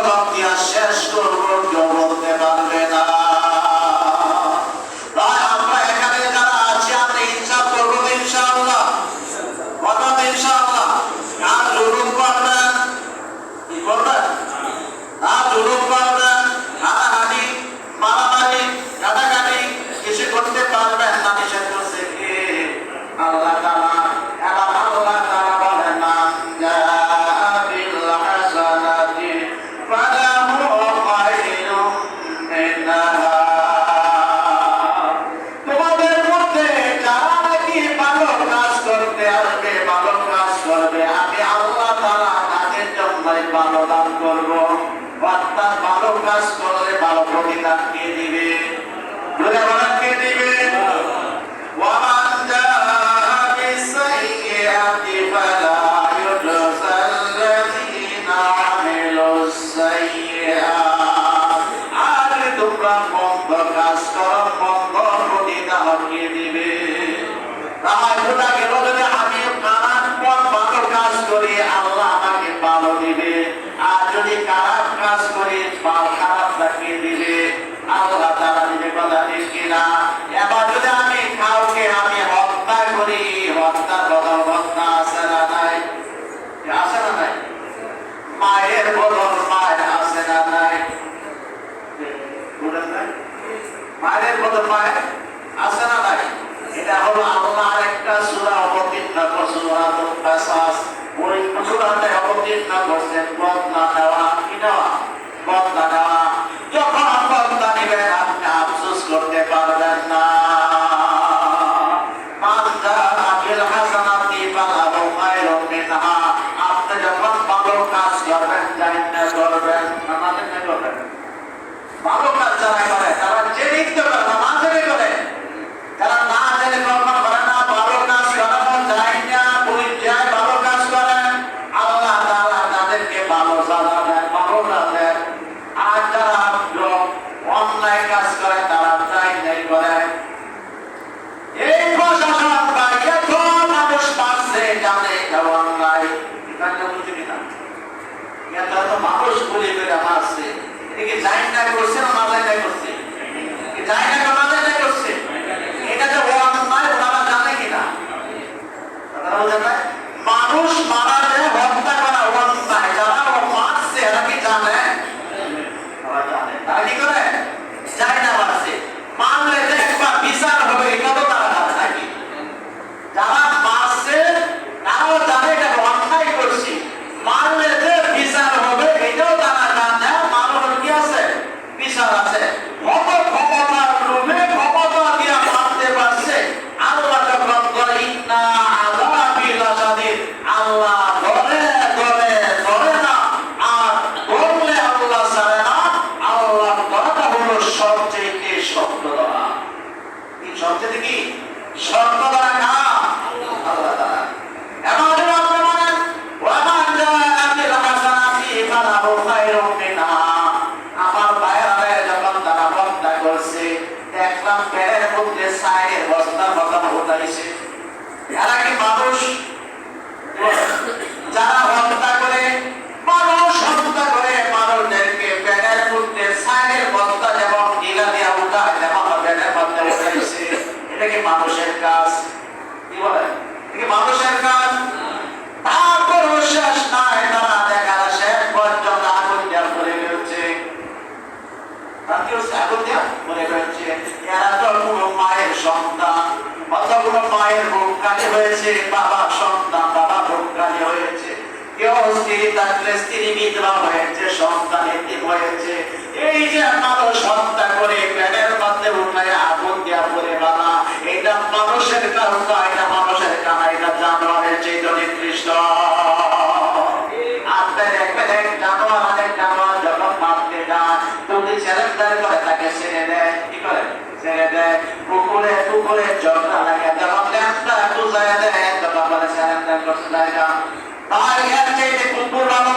কদম দিয়া শেষ করবো কেউ বলতে পারবে না। তাই আমরা এখানে যারা আছি আমরা ইনসাফ করবো তো ইনশাআল্লাহ, বলবেন তো ইনশাআল্লাহ। আর জুলুম করবেন, কি করবেন? আর জুলুম করবেন, হানাহানি, মারামারি, কাটাকাটি কিছু করতে পারবেন না। নিষেধ করছে কে? আল্লাহ তাআলা। এবার আল্লাহ তাআলা বলেন না বিল হাসানাতি ফালাহু খায়রুম মিনহা। তোমাদের মধ্যে যারা নাকি ভালো কাজ করতে আসবে, ভালো কাজ করবে, আমি আল্লাহ তাআলা তাদের জন্যই ভালো দান করব। অর্থাৎ ভালো কাজ করলে ভালো প্রতিদান কে দিবে? বলে বলেন কে দিবে? ومن جاء بالسيئة فلا يجزى الذين عملوا السيئات। আর তোমরা মন্দ কাজ করো, মন্দ প্রতিদান কে দিবে? তাই বোঝা গেল যদি আমি খারাপ ভালো কাজ করি আল্লাহ আমাকে ভালো দিবে, আর যদি খারাপ কাজ করি খারাপটা কে দিবে? আল্লাহ তাআলা দিবে। কথা ঠিক কিনা? এবার যদি আমি কাউকে আমি হত্যা করি, হত্যার বদল হত্যা আছে না নাই? আছে না নাই? মায়ের বদল মায়ের আছে না নাই? মায়ের বদল মায়ের আছে না নাই? এটা হলো আল্লাহর একটা সূরা অবতীর্ণ করছে, সূরাতুল কাসাস। ওই সূরাতে অবতীর্ণ করছেন বদলা নেওয়া। কি নেওয়া? বদলা নেওয়া। যখন বদলা নেবেন আপনি আফসোস করতে পারবেন না। আপনি যখন ভালো কাজ করবেন, জান্নাত করবেন, আমাদের না করবেন। ভালো কাজ যারা করে তারা জেনে তো করে না, না জেনে করে। যারা না জেনে কর্ম করে না, ভালো কাজ করানো যায় না, পরিচয় ভালো কাজ করেন, আল্লাহ তাআলা তাদেরকে ভালো সাজা দেন, ভালো দেন। আর যারা অন্যায় কাজ করে তারা চাই নাই করে। এই প্রশাসন বা এত মানুষ পাচ্ছে জানে এটা অন্যায়। এটা বুঝতে কিনা? এত মানুষ গুলি করে মারছে, এদিকে যাই না করছে না মাজাই না করছে? যাই না করে মাজাই না করছে। এটা যে অন্যায় ওনারা জানে কিনা? মানুষ মারা যায়, হত্যা করা অন্যায়। যারা মারছে এরা কি জানে? তারা কি করে? যাই না মারছে, মারলে দেখবা বিচার হবে, এটা তো তারা জানে নাকি? যারা মারছে তারাও জানে এটা অন্যায় করছি, মারলে যে বিচার হবে এটাও তারা জানে। মানুষের কি আছে? বিচার আছে। কত ক্ষমতার লোভে ক্ষমতা দিয়ে মারতে পারছে। আল্লাহ যখন বলে ইন্না আযাবি লাশাদীদ, আল্লাহ ধরে ধরে ধরে না, আর ধরলে আল্লাহ ছাড়ে না। আল্লাহ ধরাটা হলো সবচেয়ে শক্ত ধরা। কি সবচেয়ে কি শক্ত ধরা? না আল্লাহ তাআলা। এমন আপনি বলেন ওয়ামান জাআ বিল হাসানাতি ফালাহু খায়রুম মিনহা। আমার ভাইরা যখন তারা হত্যা করছে, দেখলাম পেটের মধ্যে ছাইয়ের বস্তার মতন উঠাইছে। এরা কি মানুষ? যারা হত্যা করে, মানুষ হত্যা করে, মানুষদেরকে পেটের মধ্যে ছাইয়ের বস্তা যেমন গিলা দিয়া উঠায় তেমন পেটের মধ্যে উঠাইছে। এটা কি মানুষের কাজ? কি বলে? এটা কি মানুষের কাজ? তারপর শেষ নাই, তারা দেখা শেষ পর্যন্ত আগুন দিয়া পড়ে গেছে। আগুন দিয়া পড়ে গেছে। এরা তো কোনো মায়ের সন্তান, অথবা কোনো মায়ের ভোগকালী হয়েছে, বাবার সন্তান, বাবা ভোগকালী হয়েছে। কেউ স্ত্রী থাকলে স্ত্রী বিধবা হয়েছে, সন্তান এতিম হয়েছে। এই যে মানুষ হত্যা করে পেটের মধ্যে উঠায় আগুন দিয়া পড়ে বানা, এটা মানুষের কাজ না, এটা মানুষের কাজ, এটা জানোয়ারের চেয়ে নিকৃষ্ট। আপনার এক জানোয়ার অনেক জানোয়ার যখন মারতে যায়, যদি চ্যালেঞ্জার করে তাকে ছেড়ে দেয়। কি করে? ছেড়ে দেয়। পুকুরে পুকুরে ঝগড়া লাগে, যখন ল্যাংটা বুঝায় দেয় তখন বলে চ্যালেঞ্জার করতে যায় না। তাই এর চাইতে কুকুর ভালো,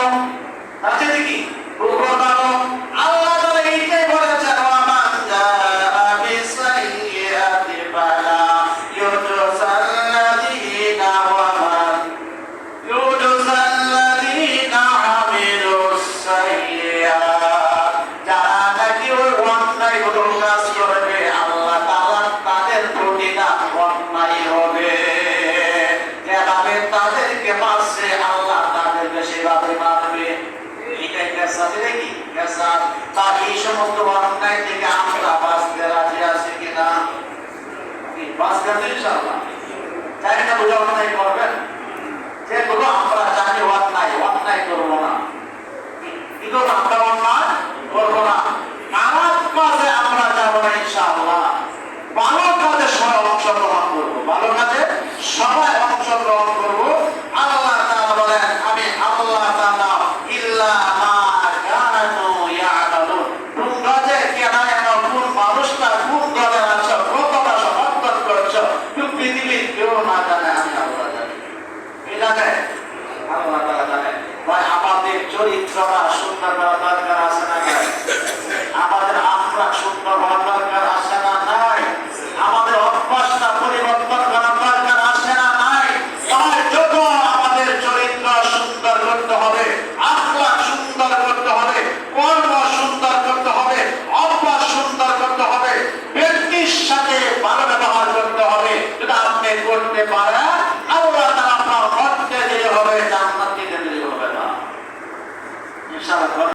তার চাইতে কি কুকুর ভালো। আল্লাহ তাআলা এইটাই বলেছেন ওয়ামান জাআ বিসাইয়্যাতি ফালা ইউজযাল্লাযীনা ওয়ামান ইউজযাল্লাযীনা আমিলুস সাইয়্যাত। সুন্নাহ করা দরকার